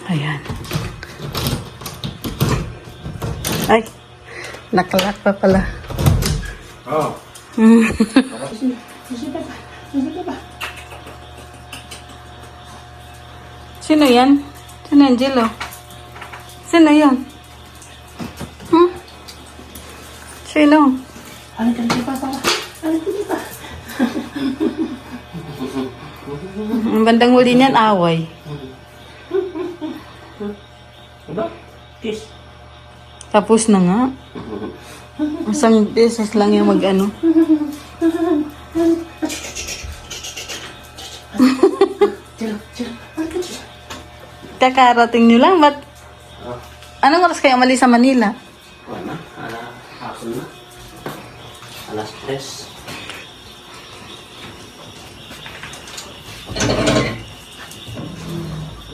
Ayan. Ay, nakalak pa pala. Oh. Sino yan? Sino yan, Jello? Sino yan? Hmm? Sino? Ano ka dito pa? Ano ka dito pa? Ang bandang huli niyan, away. Diba? Kiss. Tapos na nga. Isang beses lang yung mag-ano. Kakarating nyo lang, ba't? Anong oras kayo umalis sa Manila? Wala na. Hapon na. Alas 3.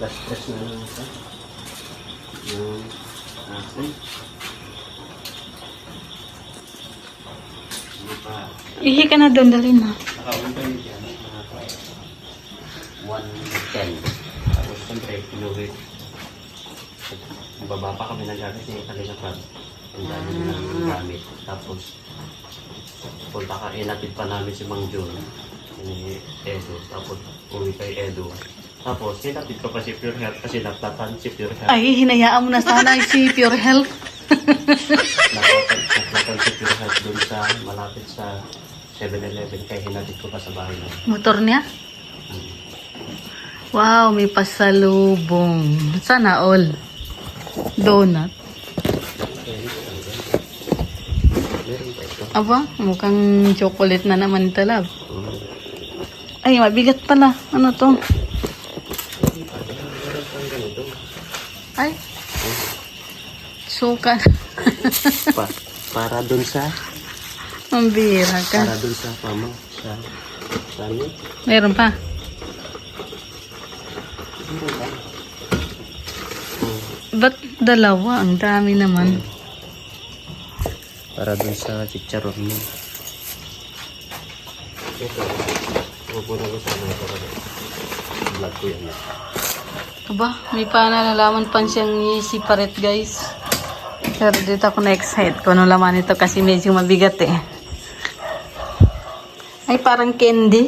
Alas 3 na lang ito. Yung hapon. Ano pa? Ihi ka na doon, dali na. Nakaunta yun dyan. Mga 1:10. Tapos siyempre, pinuwi. Baba pa kami nag-agas yung kalingapag. Ang dami na ng gamit. Tapos, punta ka, inatid pa namin si Mang Jun. Ni Edo. Tapos, uwi kay Edo. Tapos, inatid ko pa si Pure Health kasi naplatan si Pure Health. Ay, hinayaan mo na sana si Pure Health. Naplatan si Pure Health dun sa malapit sa 7-Eleven kaya hinatid ko pa sa bahay na. Motor niya? Wow, may pasalubong. Sana all. Donut. Meron pa ito. Aba, mukhang chocolate na naman ito, love. Ay, mabigat pala. Ano to? Meron pang ganito. Ay. Suka. Para dun sa Ang bira ka. para dun sa mama sa ano? Meron pa. Meron pa. Ba't dalawa? Ang dami naman. Para dun sa chicharon mo. Ito. Pupunan ko sana ito kasi vlog ko yan. Aba, may panalalaman pa siyang separate, guys. Pero dito ako na-excite kung ano laman ito kasi medyo mabigat eh. Ay, parang candy.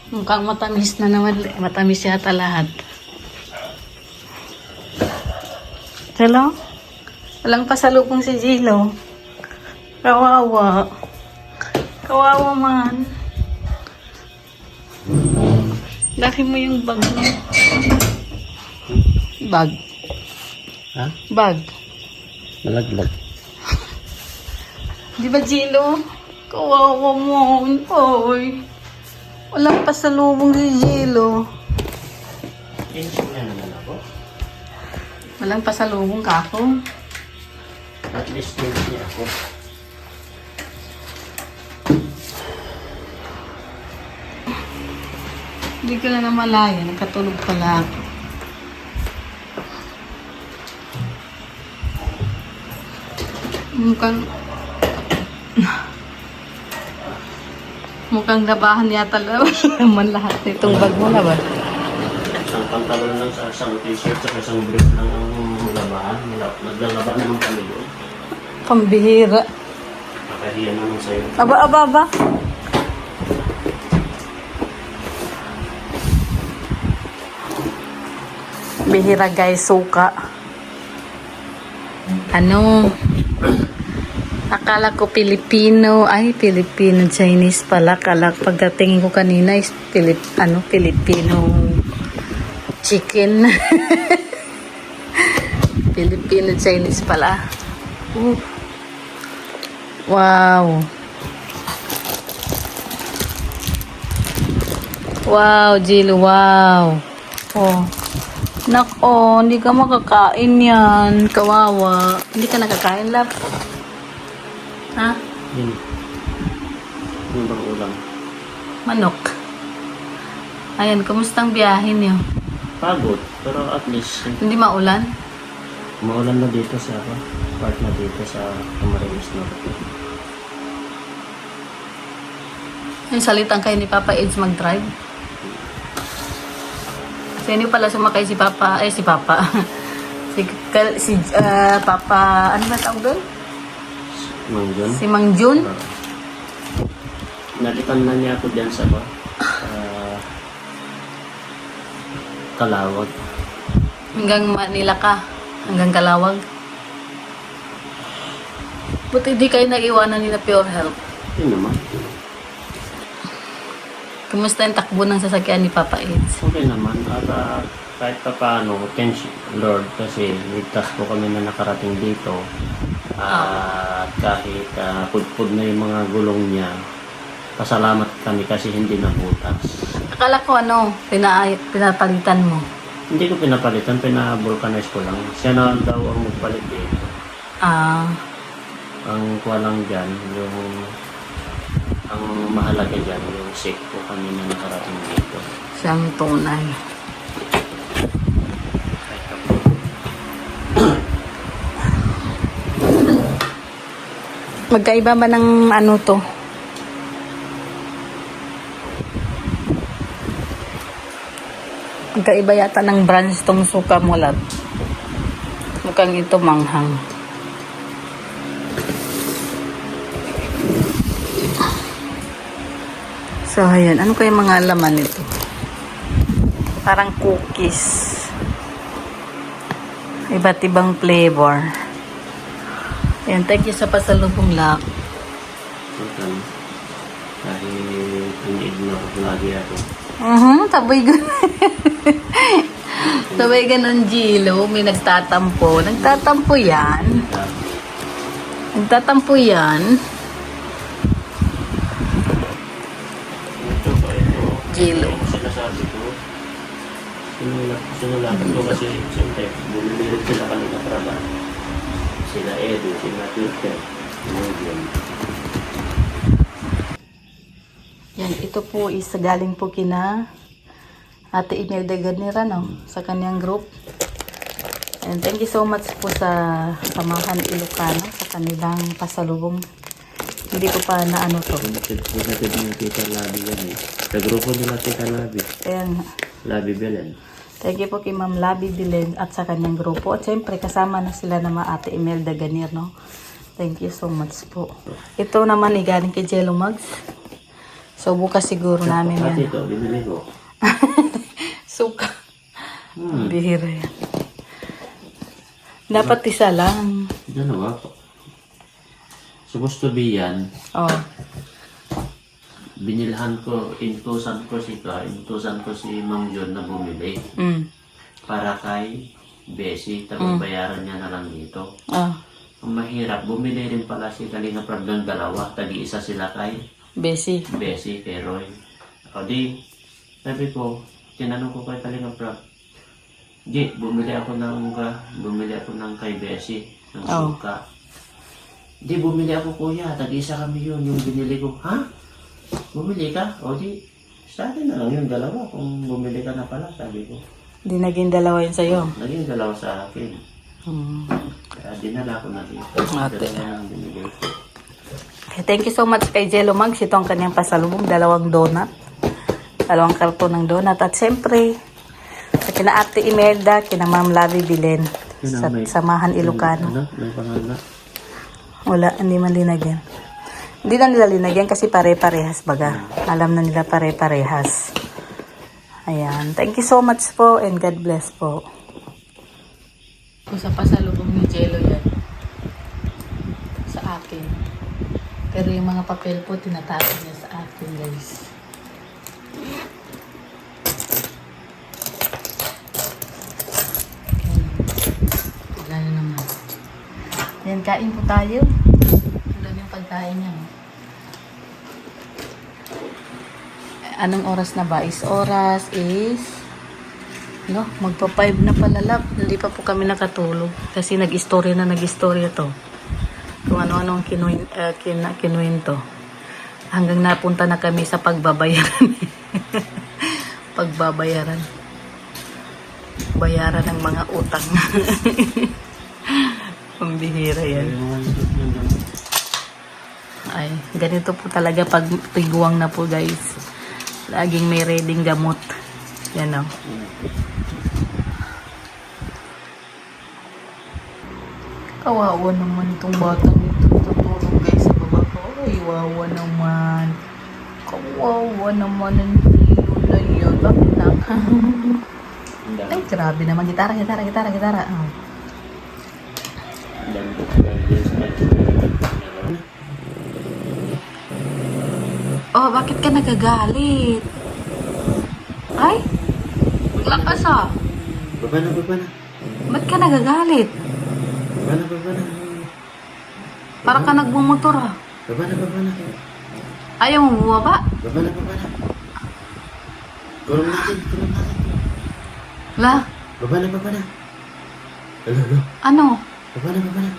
Mukhang matamis na naman. Matamis yata lahat. Hello? Walang pasalubong si Jilo. Kawawa. Kawawa man. Laki mo yung bag mo. Bag. Ha? Bag. Malaglag. Di ba, Jilo? Kawawa mo. Oy. Walang pasalubong si Jilo. Pinsin na naman ako. Walang pasalubong ka ako. At least pinsin niya ako. Hindi ko na namalaya. Nakatulog pala ako. Mukhang labahan yata naman lahat nitong bag mo na ba? Isang pantalon lang sa isang t-shirt at isang brief lang ang labahan. Naglalaban naman kami doon. Pambihira. Nakahiyan naman sa'yo. Aba. Bihira, guys, suka. Ano? Akala ko Pilipino. Ay, Filipino-Chinese pala. Akala pagdatingin ko kanina is Filipino chicken. Filipino-Chinese pala. Wow. Wow, Jill, wow. Oh. Nako, hindi ka makakain yan. Kawawa. Hindi ka nakakain, love. Ha? Yun. Yung bang ulam? Manok. Ayan, kumusta ang biyahe niyo? Pagod, pero at least Hindi maulan? maulan na dito sa part na dito sa Camarines Norte. Yung salitang kayo ni Papa Eds mag-drive. Sino pala sumakay si Papa, si Papa. Papa, ano ba tawag doon? Mang John. Si Mang Jun. Nalitan na niya ako dyan sa Kalawag. Hanggang Manila ka. Hanggang Kalawag. Buti hindi kayo naiwanan ni na Pure Health. Yun naman. Kumusta yung takbo ng sasakyan ni Papa Eds? Okay naman. At kahit pa paano, thanks Lord kasi ligtas po kami na nakarating dito. At kahit pudpud na yung mga gulong niya, pasalamat kami kasi hindi nabutas. Akala ko pinapalitan mo. Hindi ko pinapalitan, pinavulcanize ko lang. Siya na daw ang magpalit dito. Ang kuha lang dyan, ang mahalaga dyan, yung safe po kami na nakarating dito. Siyang tunay. Magkaiba ba ng ano to? Magkaiba yata ng branch tong suka mulat. Mukhang ito manghang. So, ayan. Ano kaya mga laman nito? Parang cookies. Iba't ibang flavor. Ayan, thank you sa pasalubong lak. Okay. Kahit ini-ignore ko lagi ako. Sabay ganun. Sabay ganun, Gilo. May nagtatampo. Nagtatampo yan. Nagtatampo yan. Gilo. Sinasabi ko, sinulatan ko kasi siyempre, bumili rin sila kanina trabaho. Sila Edu, sila Twitter, Yan, ito po is galing po kina Ate Imelda Ganira, no? Sa kanyang group. And thank you so much po sa Samahan Ilocano sa kanilang pasalubong. Hindi ko pa na ano to. Pinatid niya Tita Labi yan eh. Sa grupo nila Tita Labi. Ayan. Labi Belen. Thank you po kay Ma'am Labi Dilen at sa kanyang grupo. At syempre, kasama na sila na Ate Imelda Ganir, no? Thank you so much po. Ito naman ay galing kay Jello Mugs. So, bukas siguro namin yan. Ito, bibili ko. Suka. Bihira yan. Dapat isa lang. Dalawa po. Supposed to be yan. Oh. Binilhan ko, intusan ko si Mang John na bumili. Para kay Bessie, tapos bayaran niya na lang dito. Ang mahirap, bumili rin pala si Kalinga Prab ng dalawa, tagi-isa sila kay Bessie. kay Roy. O di, sabi ko, tinanong ko kay Kalinga Prab, bumili ako ng kay Bessie, ng suka. Di, bumili ako kuya, tag-isa kami yun, yung binili ko. Ha? Bumili ka? O di, sa akin na lang yung dalawa kung bumili ka na pala, sabi ko. Di naging dalawa yun sa'yo. Naging dalawa sa akin. Kaya dinala ko na dito. Ate. Dalawa na binigay ko. Okay, thank you so much kay Jello Mugs. Ito ang kanyang pasalubong. 2 donut. 2 karton ng donut. At siyempre, sa kina Ate Imelda, kina Ma'am Lavi Bilen. Sa Samahan Ilocano. Ano? May pangalan? Wala, hindi man linagyan. Hindi na nila linagyan kasi pare-parehas baga. Alam na nila pare-parehas. Ayan. Thank you so much po and God bless po. Sa pasalubong ni Jello yan. Sa akin. Pero yung mga papel po, tinatapon niya sa akin, guys. Wala na naman. Yan, kain po tayo. Ang yung pagkain niya. Anong oras na ba? Oras is magpa 5 na pala lab. Hindi pa po kami nakatulog. Kasi nag-istorya to. Kung ano-ano ang kinuwento. Hanggang napunta na kami sa pagbabayaran. Pagbabayaran. Bayaran ng mga utang. Pambihira yan. Ay, ganito po talaga pag tiguang na po guys. Laging may reading gamot. Yan o. Kawawa naman itong batang ito. Tutulog guys sa baba ko. Ay, wawa naman. Kawawa naman ang lilo na yun. Bakit na? Ay, grabe naman. Gitara. Oh. Oh, bakit ka nagagalit? Ay, lakas ah. Baba na. Ba't ka nagagalit? Baba na. Para ka nagmumotor ah. Baba na. Ayaw mo bumaba? Baba na. Tulong natin. La, Baba na. Hello. ano? Baba na.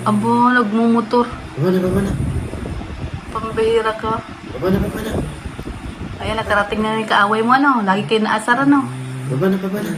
Abo, nagmumotor. Baba na. Pambihira ka. Baba na. Ayan, nakarating na yung kaaway mo, ano? Lagi kayo naasar, ano? Baba na. Baba na.